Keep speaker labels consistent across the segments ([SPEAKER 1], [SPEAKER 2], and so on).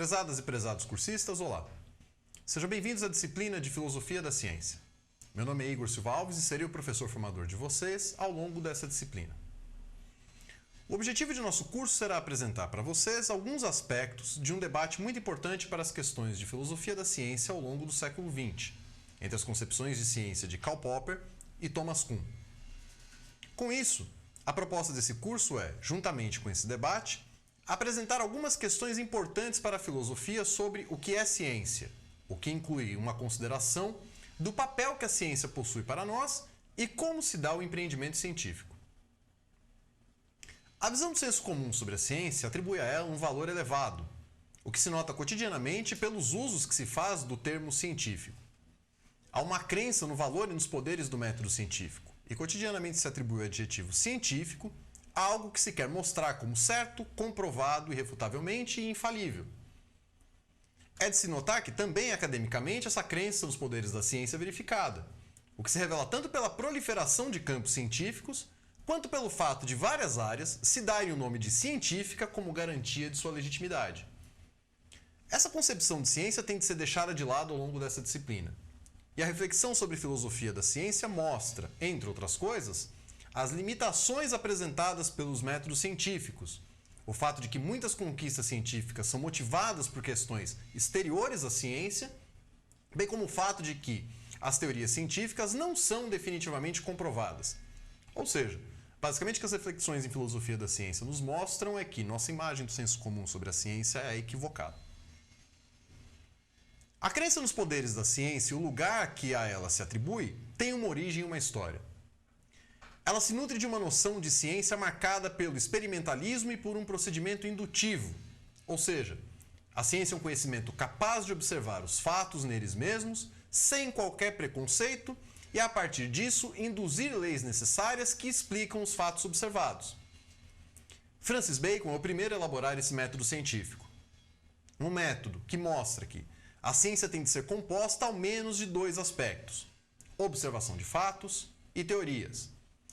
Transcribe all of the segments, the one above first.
[SPEAKER 1] Prezadas e prezados cursistas, olá! Sejam bem-vindos à disciplina de Filosofia da Ciência. Meu nome é Igor Silva Alves e serei o professor formador de vocês ao longo dessa disciplina. O objetivo de nosso curso será apresentar para vocês alguns aspectos de um debate muito importante para as questões de filosofia da ciência ao longo do século XX, entre as concepções de ciência de Karl Popper e Thomas Kuhn. Com isso, a proposta desse curso é, juntamente com esse debate, apresentar algumas questões importantes para a filosofia sobre o que é ciência, o que inclui uma consideração do papel que a ciência possui para nós e como se dá o empreendimento científico. A visão do senso comum sobre a ciência atribui a ela um valor elevado, o que se nota cotidianamente pelos usos que se faz do termo científico. Há uma crença no valor e nos poderes do método científico, e cotidianamente se atribui o adjetivo científico a algo que se quer mostrar como certo, comprovado irrefutavelmente e infalível. É de se notar que também academicamente essa crença nos poderes da ciência é verificada, o que se revela tanto pela proliferação de campos científicos, quanto pelo fato de várias áreas se darem o nome de científica como garantia de sua legitimidade. Essa concepção de ciência tem de ser deixada de lado ao longo dessa disciplina. E a reflexão sobre filosofia da ciência mostra, entre outras coisas, as limitações apresentadas pelos métodos científicos, o fato de que muitas conquistas científicas são motivadas por questões exteriores à ciência, bem como o fato de que as teorias científicas não são definitivamente comprovadas. Ou seja, basicamente o que as reflexões em filosofia da ciência nos mostram é que nossa imagem do senso comum sobre a ciência é equivocada. A crença nos poderes da ciência e o lugar que a ela se atribui tem uma origem e uma história. Ela se nutre de uma noção de ciência marcada pelo experimentalismo e por um procedimento indutivo, ou seja, a ciência é um conhecimento capaz de observar os fatos neles mesmos, sem qualquer preconceito, e a partir disso induzir leis necessárias que explicam os fatos observados. Francis Bacon é o primeiro a elaborar esse método científico. Um método que mostra que a ciência tem de ser composta ao menos de dois aspectos: observação de fatos e teorias,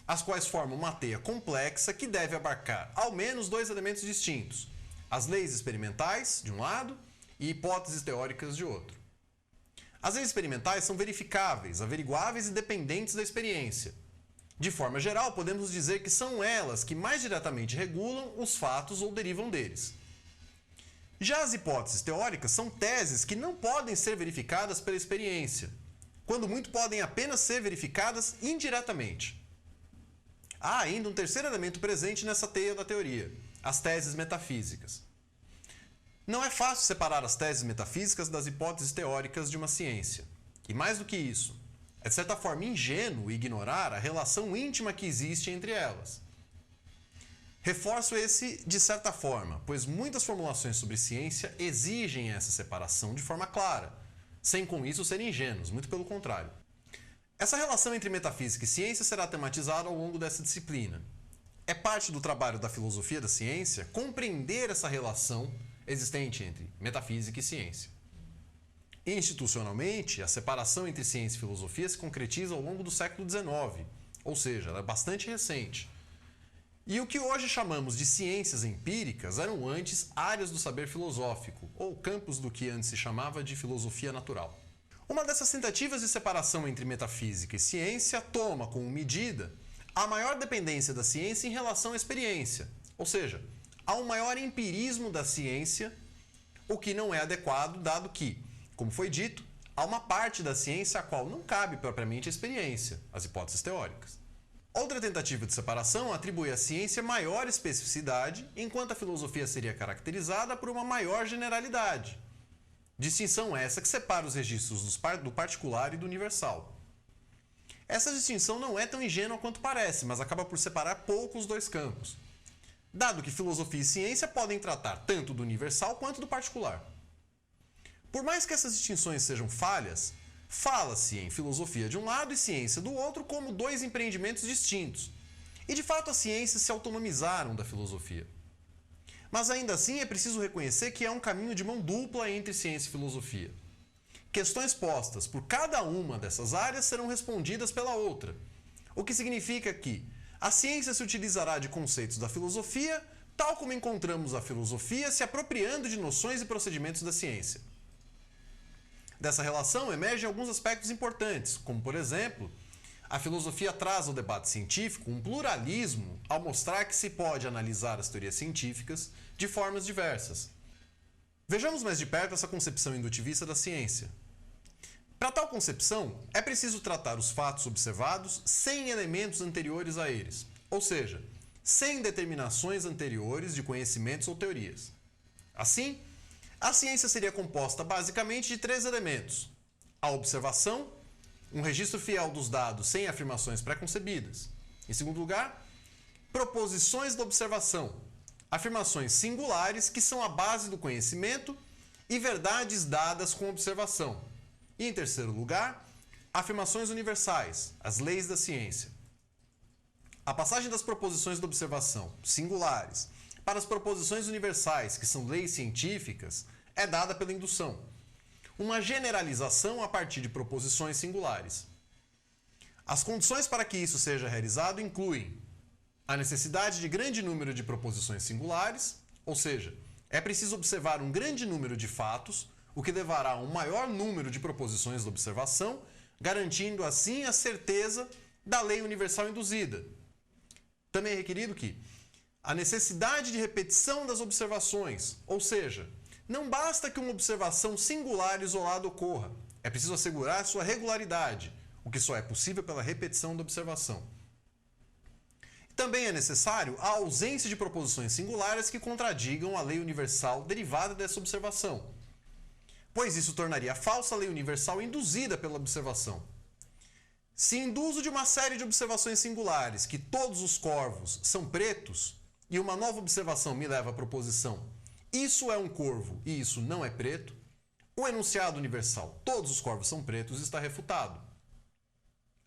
[SPEAKER 1] as quais formam uma teia complexa que deve abarcar ao menos dois elementos distintos: as leis experimentais, de um lado, e hipóteses teóricas, de outro. As leis experimentais são verificáveis, averiguáveis e dependentes da experiência. De forma geral, podemos dizer que são elas que mais diretamente regulam os fatos ou derivam deles. Já as hipóteses teóricas são teses que não podem ser verificadas pela experiência, quando muito podem apenas ser verificadas indiretamente. Há ainda um terceiro elemento presente nessa teia da teoria: as teses metafísicas. Não é fácil separar as teses metafísicas das hipóteses teóricas de uma ciência. E mais do que isso, é de certa forma ingênuo ignorar a relação íntima que existe entre elas. Reforço esse de certa forma, pois muitas formulações sobre ciência exigem essa separação de forma clara, sem com isso serem ingênuos, muito pelo contrário. Essa relação entre metafísica e ciência será tematizada ao longo dessa disciplina. É parte do trabalho da filosofia da ciência compreender essa relação existente entre metafísica e ciência. Institucionalmente, a separação entre ciência e filosofia se concretiza ao longo do século XIX, ou seja, ela é bastante recente. E o que hoje chamamos de ciências empíricas eram antes áreas do saber filosófico, ou campos do que antes se chamava de filosofia natural. Uma dessas tentativas de separação entre metafísica e ciência toma como medida a maior dependência da ciência em relação à experiência, ou seja, há um maior empirismo da ciência, o que não é adequado, dado que, como foi dito, há uma parte da ciência a qual não cabe propriamente a experiência, as hipóteses teóricas. Outra tentativa de separação atribui à ciência maior especificidade, enquanto a filosofia seria caracterizada por uma maior generalidade. Distinção essa que separa os registros do particular e do universal. Essa distinção não é tão ingênua quanto parece, mas acaba por separar pouco os dois campos, dado que filosofia e ciência podem tratar tanto do universal quanto do particular. Por mais que essas distinções sejam falhas, fala-se em filosofia de um lado e ciência do outro como dois empreendimentos distintos. E de fato as ciências se autonomizaram da filosofia. Mas ainda assim é preciso reconhecer que há um caminho de mão dupla entre ciência e filosofia. Questões postas por cada uma dessas áreas serão respondidas pela outra, o que significa que a ciência se utilizará de conceitos da filosofia tal como encontramos a filosofia se apropriando de noções e procedimentos da ciência. Dessa relação emergem alguns aspectos importantes, como, por exemplo, a filosofia traz ao debate científico um pluralismo ao mostrar que se pode analisar as teorias científicas de formas diversas. Vejamos mais de perto essa concepção indutivista da ciência. Para tal concepção, é preciso tratar os fatos observados sem elementos anteriores a eles, ou seja, sem determinações anteriores de conhecimentos ou teorias. Assim, a ciência seria composta basicamente de 3 elementos: a observação, um registro fiel dos dados sem afirmações pré-concebidas. Em segundo lugar, proposições da observação, afirmações singulares que são a base do conhecimento e verdades dadas com observação. E em terceiro lugar, afirmações universais, as leis da ciência. A passagem das proposições da observação, singulares, para as proposições universais, que são leis científicas, é dada pela indução. Uma generalização a partir de proposições singulares. As condições para que isso seja realizado incluem a necessidade de grande número de proposições singulares, ou seja, é preciso observar um grande número de fatos, o que levará a um maior número de proposições da observação, garantindo assim a certeza da lei universal induzida. Também é requerido que a necessidade de repetição das observações, ou seja, não basta que uma observação singular isolada ocorra, é preciso assegurar sua regularidade, o que só é possível pela repetição da observação. Também é necessário a ausência de proposições singulares que contradigam a lei universal derivada dessa observação, pois isso tornaria falsa a lei universal induzida pela observação. Se induzo de uma série de observações singulares que todos os corvos são pretos e uma nova observação me leva à proposição isso é um corvo e isso não é preto, o enunciado universal todos os corvos são pretos está refutado.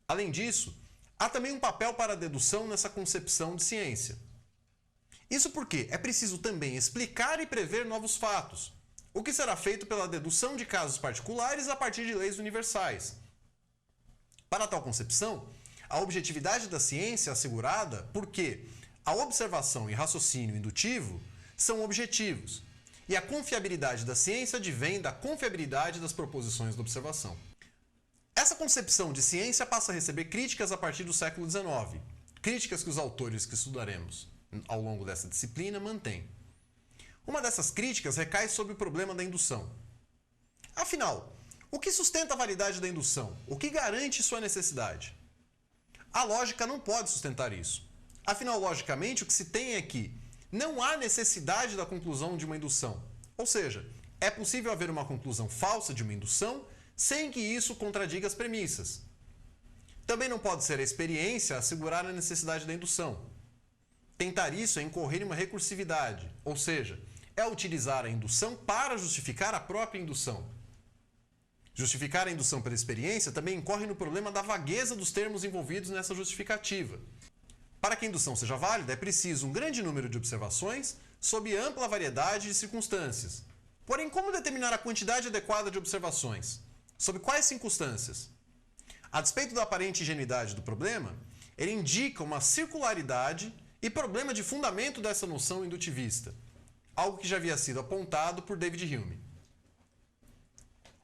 [SPEAKER 1] Além disso, há também um papel para a dedução nessa concepção de ciência. Isso porque é preciso também explicar e prever novos fatos, o que será feito pela dedução de casos particulares a partir de leis universais. Para tal concepção, a objetividade da ciência é assegurada porque a observação e raciocínio indutivo são objetivos, e a confiabilidade da ciência advém da confiabilidade das proposições da observação. Essa concepção de ciência passa a receber críticas a partir do século XIX, críticas que os autores que estudaremos ao longo dessa disciplina mantêm. Uma dessas críticas recai sobre o problema da indução. Afinal, o que sustenta a validade da indução? O que garante sua necessidade? A lógica não pode sustentar isso. Afinal, logicamente, o que se tem é que não há necessidade da conclusão de uma indução. Ou seja, é possível haver uma conclusão falsa de uma indução sem que isso contradiga as premissas. Também não pode ser a experiência a assegurar a necessidade da indução. Tentar isso é incorrer em uma recursividade, ou seja, é utilizar a indução para justificar a própria indução. Justificar a indução pela experiência também incorre no problema da vagueza dos termos envolvidos nessa justificativa. Para que a indução seja válida, é preciso um grande número de observações sob ampla variedade de circunstâncias. Porém, como determinar a quantidade adequada de observações? Sob quais circunstâncias? A despeito da aparente ingenuidade do problema, ele indica uma circularidade e problema de fundamento dessa noção indutivista, algo que já havia sido apontado por David Hume.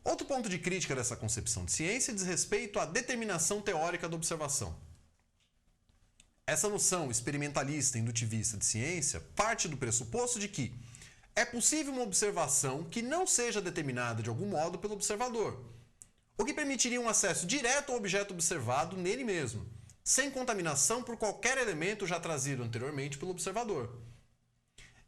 [SPEAKER 1] Outro ponto de crítica dessa concepção de ciência diz respeito à determinação teórica da observação. Essa noção experimentalista indutivista de ciência parte do pressuposto de que é possível uma observação que não seja determinada de algum modo pelo observador, o que permitiria um acesso direto ao objeto observado nele mesmo, sem contaminação por qualquer elemento já trazido anteriormente pelo observador.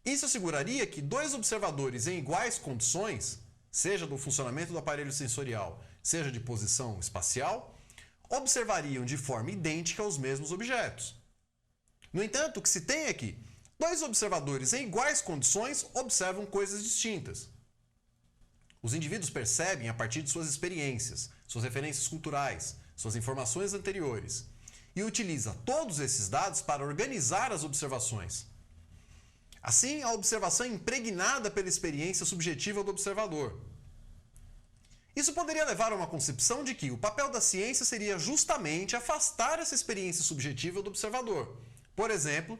[SPEAKER 1] Isso asseguraria que dois observadores em iguais condições, seja do funcionamento do aparelho sensorial, seja de posição espacial, observariam de forma idêntica os mesmos objetos. No entanto, o que se tem é que dois observadores em iguais condições observam coisas distintas. Os indivíduos percebem a partir de suas experiências, suas referências culturais, suas informações anteriores, e utiliza todos esses dados para organizar as observações. Assim, a observação é impregnada pela experiência subjetiva do observador. Isso poderia levar a uma concepção de que o papel da ciência seria justamente afastar essa experiência subjetiva do observador. Por exemplo,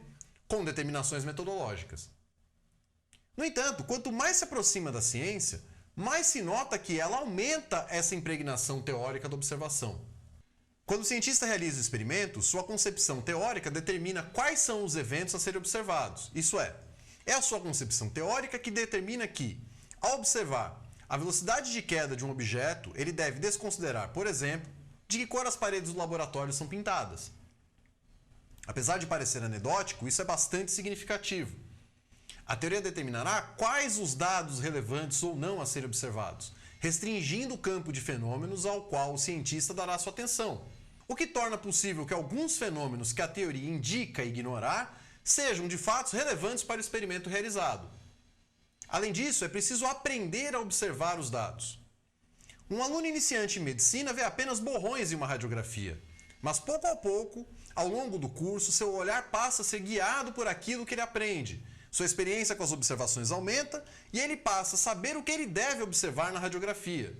[SPEAKER 1] com determinações metodológicas. No entanto, quanto mais se aproxima da ciência, mais se nota que ela aumenta essa impregnação teórica da observação. Quando o cientista realiza o experimento, sua concepção teórica determina quais são os eventos a serem observados. Isso é a sua concepção teórica que determina que, ao observar a velocidade de queda de um objeto, ele deve desconsiderar, por exemplo, de que cor as paredes do laboratório são pintadas. Apesar de parecer anedótico, isso é bastante significativo. A teoria determinará quais os dados relevantes ou não a serem observados, restringindo o campo de fenômenos ao qual o cientista dará sua atenção, o que torna possível que alguns fenômenos que a teoria indica ignorar sejam de fato relevantes para o experimento realizado. Além disso, é preciso aprender a observar os dados. Um aluno iniciante em medicina vê apenas borrões em uma radiografia, mas pouco a pouco, ao longo do curso, seu olhar passa a ser guiado por aquilo que ele aprende. Sua experiência com as observações aumenta e ele passa a saber o que ele deve observar na radiografia.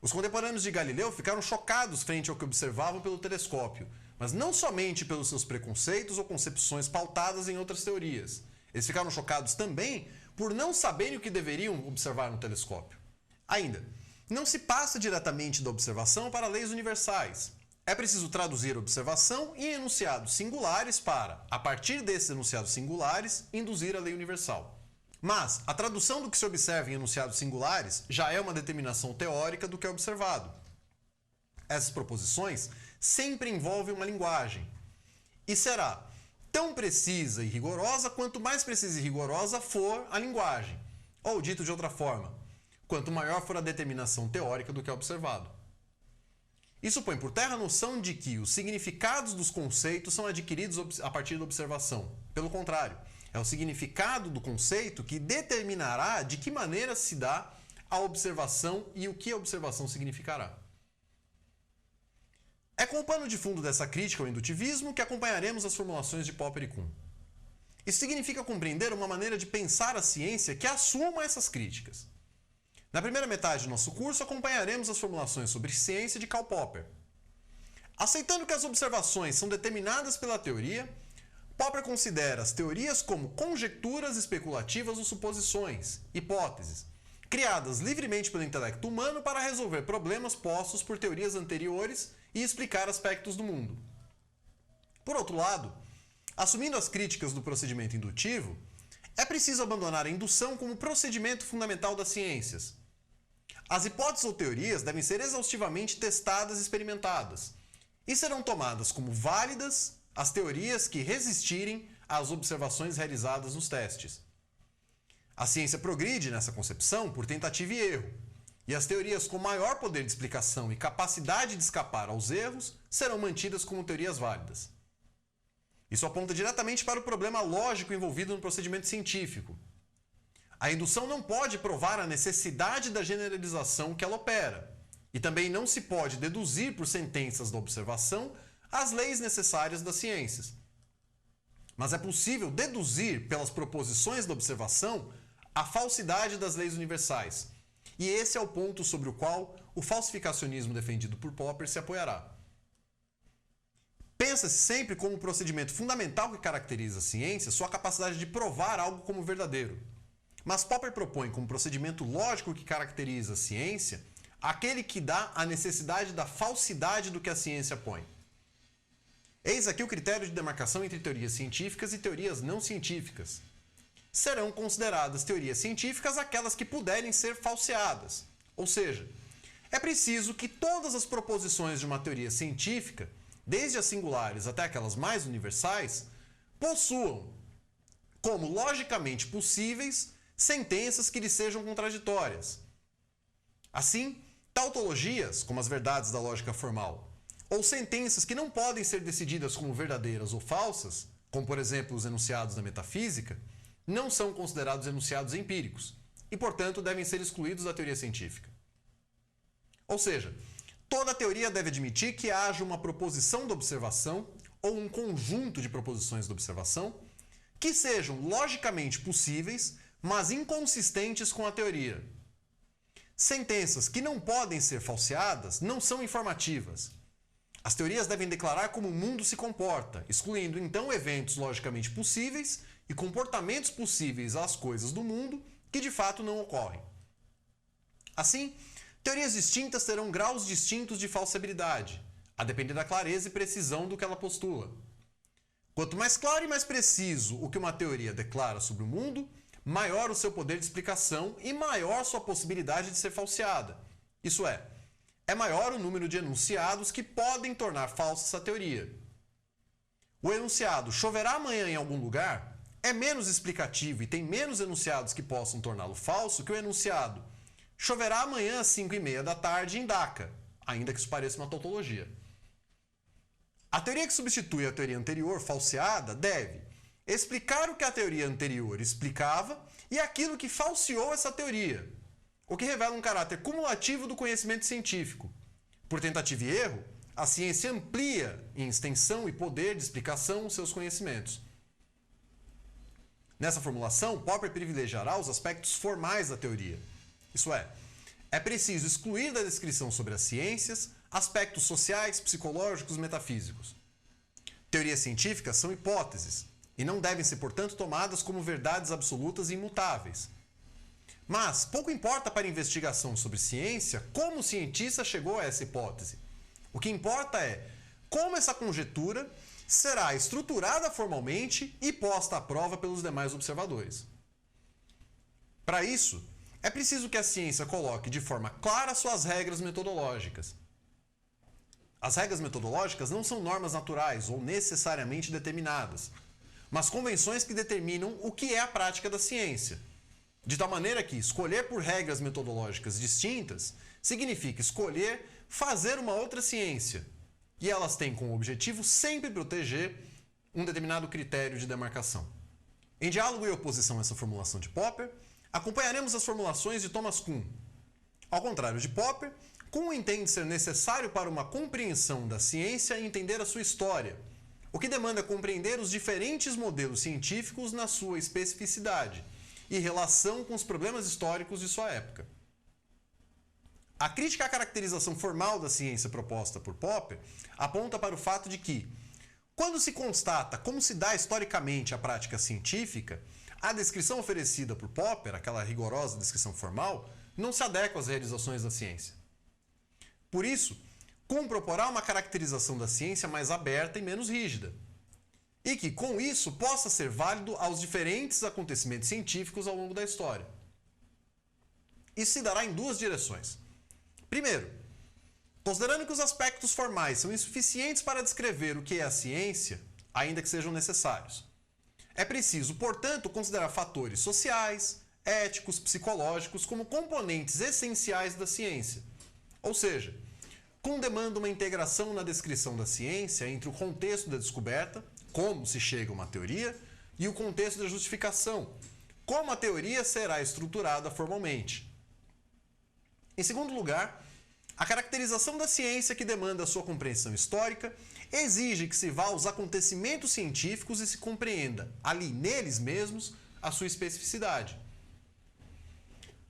[SPEAKER 1] Os contemporâneos de Galileu ficaram chocados frente ao que observavam pelo telescópio, mas não somente pelos seus preconceitos ou concepções pautadas em outras teorias. Eles ficaram chocados também por não saberem o que deveriam observar no telescópio. Ainda, não se passa diretamente da observação para leis universais. É preciso traduzir a observação em enunciados singulares para, a partir desses enunciados singulares, induzir a lei universal. Mas a tradução do que se observa em enunciados singulares já é uma determinação teórica do que é observado. Essas proposições sempre envolvem uma linguagem e será tão precisa e rigorosa quanto mais precisa e rigorosa for a linguagem. Ou, dito de outra forma, quanto maior for a determinação teórica do que é observado. Isso põe por terra a noção de que os significados dos conceitos são adquiridos a partir da observação. Pelo contrário, é o significado do conceito que determinará de que maneira se dá a observação e o que a observação significará. É com o pano de fundo dessa crítica ao indutivismo que acompanharemos as formulações de Popper e Kuhn. Isso significa compreender uma maneira de pensar a ciência que assuma essas críticas. Na primeira metade do nosso curso, acompanharemos as formulações sobre ciência de Karl Popper. Aceitando que as observações são determinadas pela teoria, Popper considera as teorias como conjecturas especulativas ou suposições, hipóteses, criadas livremente pelo intelecto humano para resolver problemas postos por teorias anteriores e explicar aspectos do mundo. Por outro lado, assumindo as críticas do procedimento indutivo, é preciso abandonar a indução como procedimento fundamental das ciências. As hipóteses ou teorias devem ser exaustivamente testadas e experimentadas, e serão tomadas como válidas as teorias que resistirem às observações realizadas nos testes. A ciência progride nessa concepção por tentativa e erro, e as teorias com maior poder de explicação e capacidade de escapar aos erros serão mantidas como teorias válidas. Isso aponta diretamente para o problema lógico envolvido no procedimento científico. A indução não pode provar a necessidade da generalização que ela opera, e também não se pode deduzir por sentenças da observação as leis necessárias das ciências. Mas é possível deduzir pelas proposições da observação a falsidade das leis universais, e esse é o ponto sobre o qual o falsificacionismo defendido por Popper se apoiará. Pensa-se sempre como o procedimento fundamental que caracteriza a ciência sua capacidade de provar algo como verdadeiro. Mas Popper propõe como procedimento lógico que caracteriza a ciência aquele que dá a necessidade da falsidade do que a ciência põe. Eis aqui o critério de demarcação entre teorias científicas e teorias não científicas. Serão consideradas teorias científicas aquelas que puderem ser falseadas. Ou seja, é preciso que todas as proposições de uma teoria científica, desde as singulares até aquelas mais universais, possuam, como logicamente possíveis, sentenças que lhes sejam contraditórias. Assim, tautologias, como as verdades da lógica formal, ou sentenças que não podem ser decididas como verdadeiras ou falsas, como por exemplo os enunciados da metafísica, não são considerados enunciados empíricos e, portanto, devem ser excluídos da teoria científica. Ou seja, toda teoria deve admitir que haja uma proposição da observação ou um conjunto de proposições da observação que sejam logicamente possíveis, mas inconsistentes com a teoria. Sentenças que não podem ser falseadas não são informativas. As teorias devem declarar como o mundo se comporta, excluindo então eventos logicamente possíveis e comportamentos possíveis às coisas do mundo que de fato não ocorrem. Assim, teorias distintas terão graus distintos de falsibilidade, a depender da clareza e precisão do que ela postula. Quanto mais claro e mais preciso o que uma teoria declara sobre o mundo, maior o seu poder de explicação e maior sua possibilidade de ser falseada. Isso é maior o número de enunciados que podem tornar falsa essa teoria. O enunciado choverá amanhã em algum lugar é menos explicativo e tem menos enunciados que possam torná-lo falso que o enunciado choverá amanhã às 5h30 da tarde em Dhaka, ainda que isso pareça uma tautologia. A teoria que substitui a teoria anterior falseada deve explicar o que a teoria anterior explicava e aquilo que falseou essa teoria, o que revela um caráter cumulativo do conhecimento científico. Por tentativa e erro, a ciência amplia em extensão e poder de explicação os seus conhecimentos. Nessa formulação, Popper privilegiará os aspectos formais da teoria. Isso é preciso excluir da descrição sobre as ciências aspectos sociais, psicológicos, metafísicos. Teorias científicas são hipóteses e não devem ser, portanto, tomadas como verdades absolutas e imutáveis. Mas pouco importa para a investigação sobre ciência como o cientista chegou a essa hipótese. O que importa é como essa conjetura será estruturada formalmente e posta à prova pelos demais observadores. Para isso, é preciso que a ciência coloque de forma clara suas regras metodológicas. As regras metodológicas não são normas naturais ou necessariamente determinadas, mas convenções que determinam o que é a prática da ciência. De tal maneira que escolher por regras metodológicas distintas significa escolher fazer uma outra ciência, e elas têm como objetivo sempre proteger um determinado critério de demarcação. Em diálogo e oposição a essa formulação de Popper, acompanharemos as formulações de Thomas Kuhn. Ao contrário de Popper, Kuhn entende ser necessário para uma compreensão da ciência entender a sua história, o que demanda compreender os diferentes modelos científicos na sua especificidade e relação com os problemas históricos de sua época. A crítica à caracterização formal da ciência proposta por Popper aponta para o fato de que, quando se constata como se dá historicamente a prática científica, a descrição oferecida por Popper, aquela rigorosa descrição formal, não se adequa às realizações da ciência. Por isso, Kuhn proporá uma caracterização da ciência mais aberta e menos rígida, e que, com isso, possa ser válido aos diferentes acontecimentos científicos ao longo da história. Isso se dará em duas direções. Primeiro, considerando que os aspectos formais são insuficientes para descrever o que é a ciência, ainda que sejam necessários. É preciso, portanto, considerar fatores sociais, éticos, psicológicos como componentes essenciais da ciência. Ou seja, Kuhn demanda uma integração na descrição da ciência entre o contexto da descoberta, como se chega a uma teoria, e o contexto da justificação, como a teoria será estruturada formalmente. Em segundo lugar, a caracterização da ciência que demanda a sua compreensão histórica exige que se vá aos acontecimentos científicos e se compreenda, ali neles mesmos, a sua especificidade.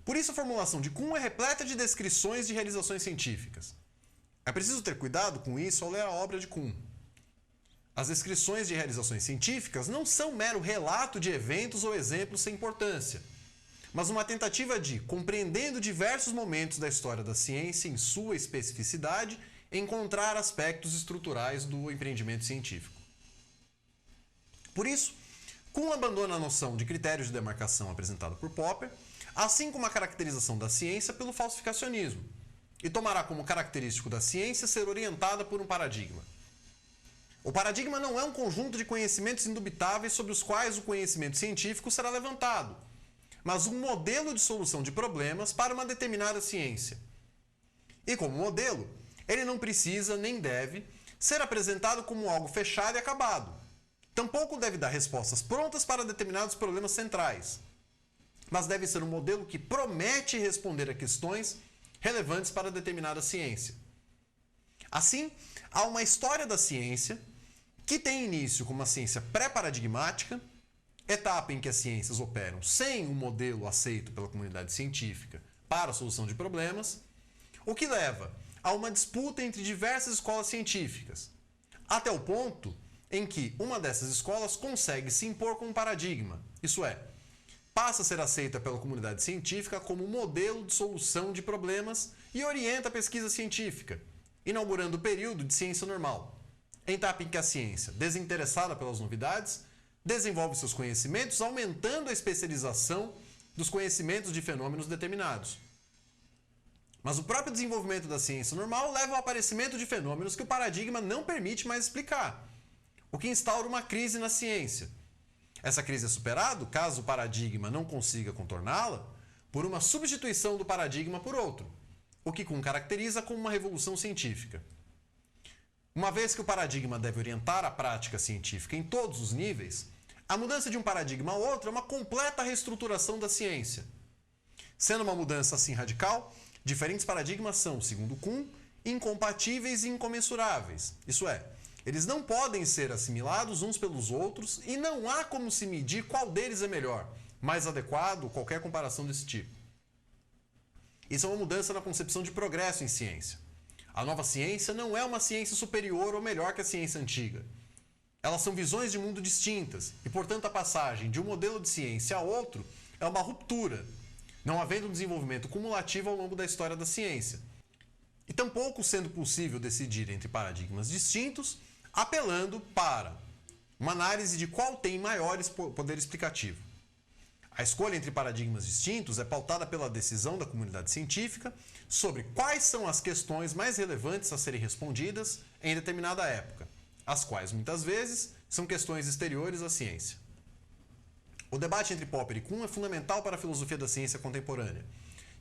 [SPEAKER 1] Por isso a formulação de Kuhn é repleta de descrições de realizações científicas. É preciso ter cuidado com isso ao ler a obra de Kuhn. As descrições de realizações científicas não são mero relato de eventos ou exemplos sem importância, mas uma tentativa de, compreendendo diversos momentos da história da ciência em sua especificidade, encontrar aspectos estruturais do empreendimento científico. Por isso, Kuhn abandona a noção de critérios de demarcação apresentada por Popper, assim como a caracterização da ciência pelo falsificacionismo, e tomará como característico da ciência ser orientada por um paradigma. O paradigma não é um conjunto de conhecimentos indubitáveis sobre os quais o conhecimento científico será levantado, mas um modelo de solução de problemas para uma determinada ciência. E como modelo, ele não precisa nem deve ser apresentado como algo fechado e acabado. Tampouco deve dar respostas prontas para determinados problemas centrais, mas deve ser um modelo que promete responder a questões relevantes para determinada ciência. Assim, há uma história da ciência que tem início com uma ciência pré-paradigmática, etapa em que as ciências operam sem um modelo aceito pela comunidade científica para a solução de problemas, o que leva a uma disputa entre diversas escolas científicas, até o ponto em que uma dessas escolas consegue se impor como paradigma, isso é, passa a ser aceita pela comunidade científica como modelo de solução de problemas e orienta a pesquisa científica, inaugurando o período de ciência normal, etapa em que a ciência, desinteressada pelas novidades, desenvolve seus conhecimentos, aumentando a especialização dos conhecimentos de fenômenos determinados. Mas o próprio desenvolvimento da ciência normal leva ao aparecimento de fenômenos que o paradigma não permite mais explicar, o que instaura uma crise na ciência. Essa crise é superada, caso o paradigma não consiga contorná-la, por uma substituição do paradigma por outro, o que o caracteriza como uma revolução científica. Uma vez que o paradigma deve orientar a prática científica em todos os níveis, a mudança de um paradigma a outro é uma completa reestruturação da ciência. Sendo uma mudança assim radical, diferentes paradigmas são, segundo Kuhn, incompatíveis e incomensuráveis. Isso é, eles não podem ser assimilados uns pelos outros e não há como se medir qual deles é melhor, mais adequado, qualquer comparação desse tipo. Isso é uma mudança na concepção de progresso em ciência. A nova ciência não é uma ciência superior ou melhor que a ciência antiga. Elas são visões de mundo distintas e, portanto, a passagem de um modelo de ciência a outro é uma ruptura, não havendo um desenvolvimento cumulativo ao longo da história da ciência. E tampouco sendo possível decidir entre paradigmas distintos, apelando para uma análise de qual tem maiores poder explicativo. A escolha entre paradigmas distintos é pautada pela decisão da comunidade científica sobre quais são as questões mais relevantes a serem respondidas em determinada época, as quais, muitas vezes, são questões exteriores à ciência. O debate entre Popper e Kuhn é fundamental para a filosofia da ciência contemporânea,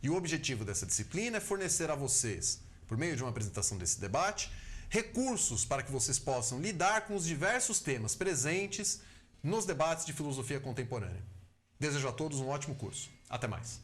[SPEAKER 1] e o objetivo dessa disciplina é fornecer a vocês, por meio de uma apresentação desse debate, recursos para que vocês possam lidar com os diversos temas presentes nos debates de filosofia contemporânea. Desejo a todos um ótimo curso. Até mais!